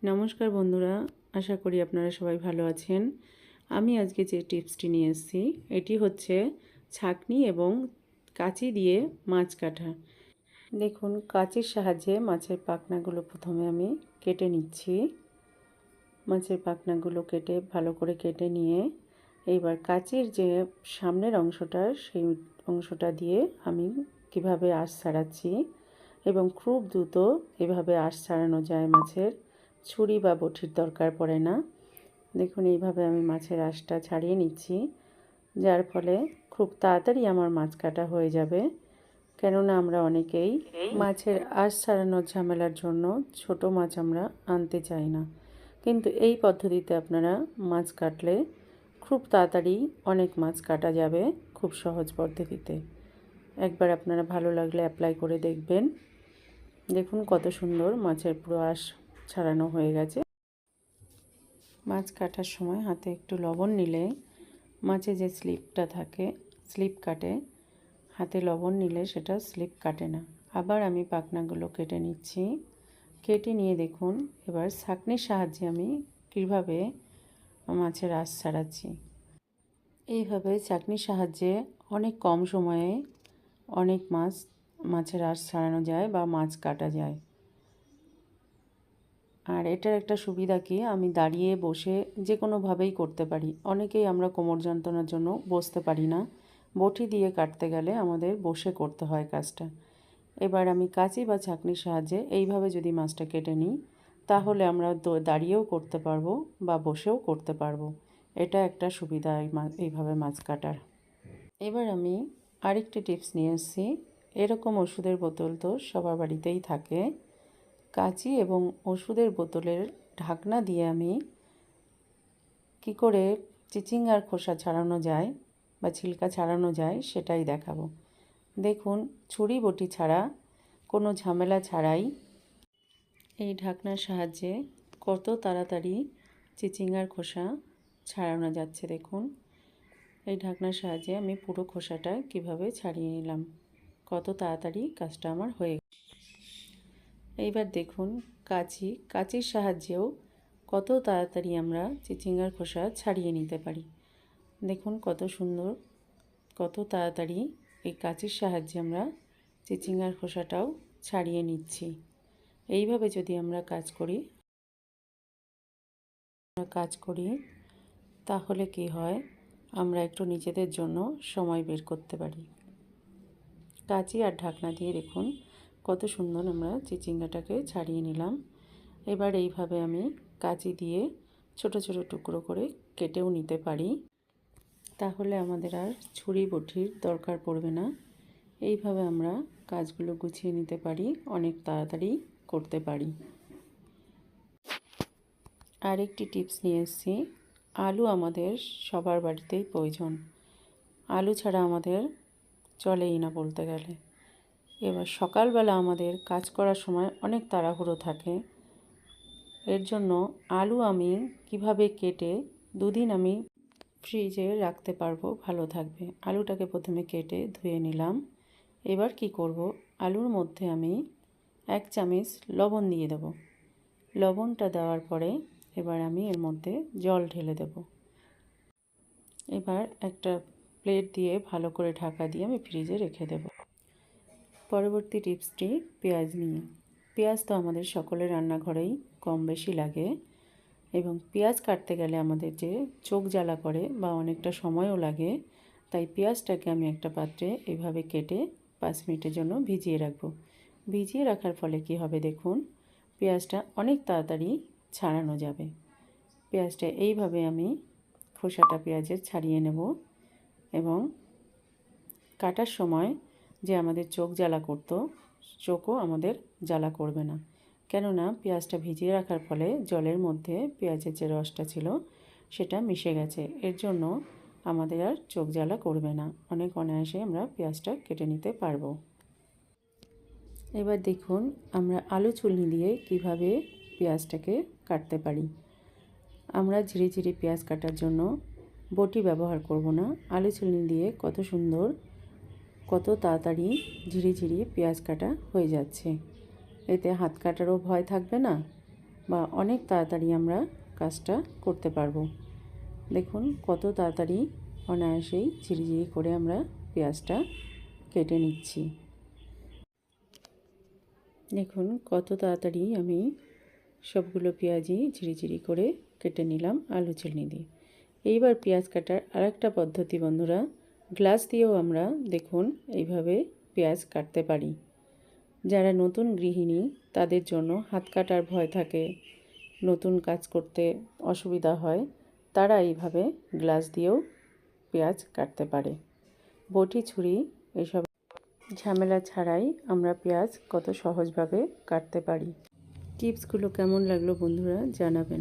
নমস্কার বন্ধুরা, আশা করি আপনারা সবাই ভালো আছেন। আমি আজকে যে টিপসটি নিয়ে এসেছি এটি হচ্ছে ছাঁকনি এবং কাঁচি দিয়ে মাছ কাটা। দেখুন, কাঁচির সাহায্যে মাছের পাখনাগুলো প্রথমে আমি কেটে নিচ্ছি। মাছের পাখনাগুলো কেটে ভালো করে কেটে নিয়ে এইবার কাঁচির যে সামনের অংশটা সেই অংশটা দিয়ে আমি কিভাবে আঁশ ছাড়াচ্ছি এবং খুব দ্রুত এভাবে আঁশ ছাড়ানো যায় মাছের। ছুরি বা বটির দরকার পড়ে না। দেখুন, এইভাবে আমি মাছের আঁশটা ছাড়িয়ে নিচ্ছি, যার ফলে খুব তাড়াতাড়ি আমার মাছ কাটা হয়ে যাবে। কেননা আমরা অনেকেই মাছের আঁশ ছাড়ানোর ঝামেলার জন্য ছোট মাছ আমরা আনতে চাই না, কিন্তু এই পদ্ধতিতে আপনারা মাছ কাটলে খুব তাড়াতাড়ি অনেক মাছ কাটা যাবে, খুব সহজ পদ্ধতিতে। একবার আপনারা ভালো লাগলে অ্যাপ্লাই করে দেখবেন। দেখুন কত সুন্দর মাছের পুরো আঁশ ছাড়ানো হয়ে গেছে। মাছ কাটার সময় হাতে একটু লবণ নিলে মাছে যে স্লিপটা থাকে, স্লিপ কাটে। হাতে লবণ নিলে সেটা স্লিপ কাটে না। আবার আমি পাখনাগুলো কেটে নিচ্ছি। কেটে নিয়ে দেখুন এবার ছাঁকনির সাহায্যে আমি কীভাবে মাছের আঁশ ছাড়াচ্ছি। এইভাবে ছাঁকনির সাহায্যে অনেক কম সময়ে অনেক মাছের আঁশ ছাড়ানো যায় বা মাছ কাটা যায়। আর এটার একটা সুবিধা কি, আমি দাঁড়িয়ে বসে যে কোনোভাবেই করতে পারি। অনেকেই আমরা কোমর যন্ত্রণার জন্য বসতে পারি না, বটি দিয়ে কাটতে গেলে আমাদের বসে করতে হয় কাজটা। এবার আমি কাঁচি বা ছাঁকনির সাহায্যে এইভাবে যদি মাছটা কেটে নিই, তাহলে আমরা দাঁড়িয়েও করতে পারবো বা বসেও করতে পারবো। এটা একটা সুবিধা এইভাবে মাছ কাটার। এবার আমি আরেকটি টিপস নিয়ে এসেছি। এরকম ওষুধের বোতল তো সবার বাড়িতেই থাকে। কাঁচি এবং ওষুধের বোতলের ঢাকনা দিয়ে আমি কি করে চিচিঙ্গার খোসা ছাড়ানো যায় বা ছিলকা ছাড়ানো যায় সেটাই দেখাবো। দেখুন, ছুরি বটি ছাড়া, কোনো ঝামেলা ছাড়াই এই ঢাকনার সাহায্যে কত তাড়াতাড়ি চিচিঙ্গার খোসা ছাড়ানো যাচ্ছে। দেখুন, এই ঢাকনার সাহায্যে আমি পুরো খোসাটা কিভাবে ছাড়িয়ে নিলাম, কত তাড়াতাড়ি কাজটা আমার হয়ে গেল। এইবার দেখুন, কাঁচির সাহায্যেও কত তাড়াতাড়ি আমরা চিচিঙ্গার খোসা ছাড়িয়ে নিতে পারি। দেখুন কত সুন্দর, কত তাড়াতাড়ি এই কাঁচির সাহায্যে আমরা চিচিঙ্গার খোসাটাও ছাড়িয়ে নিচ্ছি। এইভাবে যদি আমরা কাজ করি তাহলে কি হয়, আমরা একটু নিজেদের জন্য সময় বের করতে পারি। কাঁচি আর ঢাকনা দিয়ে দেখুন কত সুন্দর আমরা চিচিঙ্গাটাকে ছাড়িয়ে নিলাম। এবার এইভাবে আমি কাঁচি দিয়ে ছোট ছোট টুকরো করে কেটেও নিতে পারি, তাহলে আমাদের আর ছুরি বটির দরকার পড়বে না। এইভাবে আমরা কাজগুলো গুছিয়ে নিতে পারি, অনেক তাড়াতাড়ি করতে পারি। আরেকটি টিপস নিয়ে এসেছি। আলু আমাদের সবার বাড়িতেই প্রয়োজন। আলু ছাড়া আমাদের চলেই না বলতে গেলে। এবার সকালবেলা আমাদের কাজ করার সময় অনেক তাড়াহুড়ো থাকে। এর জন্য আলু আমি কিভাবে কেটে দুদিন আমি ফ্রিজে রাখতে পারবো, ভালো থাকবে। আলুটাকে প্রথমে কেটে ধুয়ে নিলাম। এবার কি করব, আলুর মধ্যে আমি 1 চামচ লবণ দিয়ে দেব। লবণটা দেওয়ার পরে এবার আমি এর মধ্যে জল ঢেলে দেব। এবার একটা প্লেট দিয়ে ভালো করে ঢাকা দিয়ে আমি ফ্রিজে রেখে দেব। পরবর্তী টিপসটি পেঁয়াজ নিয়ে। পেঁয়াজ তো আমাদের সকলের রান্নাঘরেই কম বেশি লাগে, এবং পেঁয়াজ কাটতে গেলে আমাদের যে চোখ জ্বালা করে বা অনেকটা সময়ও লাগে, তাই পেঁয়াজটাকে আমি একটা পাত্রে এইভাবে কেটে 5 মিনিটের জন্য ভিজিয়ে রাখবো। ভিজিয়ে রাখার ফলে কি হবে দেখুন, পেঁয়াজটা অনেক তাড়াতাড়ি ছাড়ানো যাবে। পেঁয়াজটা এইভাবে আমি খোসাটা পেঁয়াজের ছাড়িয়ে নেব, এবং কাটার সময় যে আমাদের চোখ জ্বালা করতো, চোখও আমাদের জ্বালা করবে না। কেননা পেঁয়াজটা ভিজিয়ে রাখার ফলে জলের মধ্যে পেঁয়াজের যে রসটা ছিল সেটা মিশে গেছে। এর জন্য আমাদের আর চোখ জ্বালা করবে না, অনেক অনায়াসে আমরা পেঁয়াজটা কেটে নিতে পারবো। এবার দেখুন আমরা আলু চুলনি দিয়ে কিভাবে পেঁয়াজটাকে কাটতে পারি। আমরা ঝিরি ঝিরি পেঁয়াজ কাটার জন্য বটি ব্যবহার করব না, আলু চুলনি দিয়ে কত সুন্দর, কত তাড়াতাড়ি ঝিরি ঝিরি পেঁয়াজ কাটা হয়ে যাচ্ছে। এতে হাত কাটারও ভয় থাকবে না, বা অনেক তাড়াতাড়ি আমরা কাজটা করতে পারবো। দেখুন কত তাড়াতাড়ি অনায়াসেই ঝিরিঝিরি করে আমরা পেঁয়াজটা কেটে নিচ্ছি। দেখুন কত তাড়াতাড়ি আমি সবগুলো পেঁয়াজই ঝিরিঝিরি করে কেটে নিলাম আলু চিনি দিয়ে। এইবার পেঁয়াজ কাটার আরেকটা পদ্ধতি বন্ধুরা, গ্লাস দিয়েও আমরা দেখুন এইভাবে পেঁয়াজ কাটতে পারি। যারা নতুন গৃহিণী তাদের জন্য হাত কাটার ভয় থাকে, নতুন কাজ করতে অসুবিধা হয়, তারা এইভাবে গ্লাস দিয়েও পেঁয়াজ কাটতে পারে। বটি ছুরি এসব ঝামেলা ছাড়াই আমরা পেঁয়াজ কত সহজভাবে কাটতে পারি। টিপসগুলো কেমন লাগলো বন্ধুরা জানাবেন।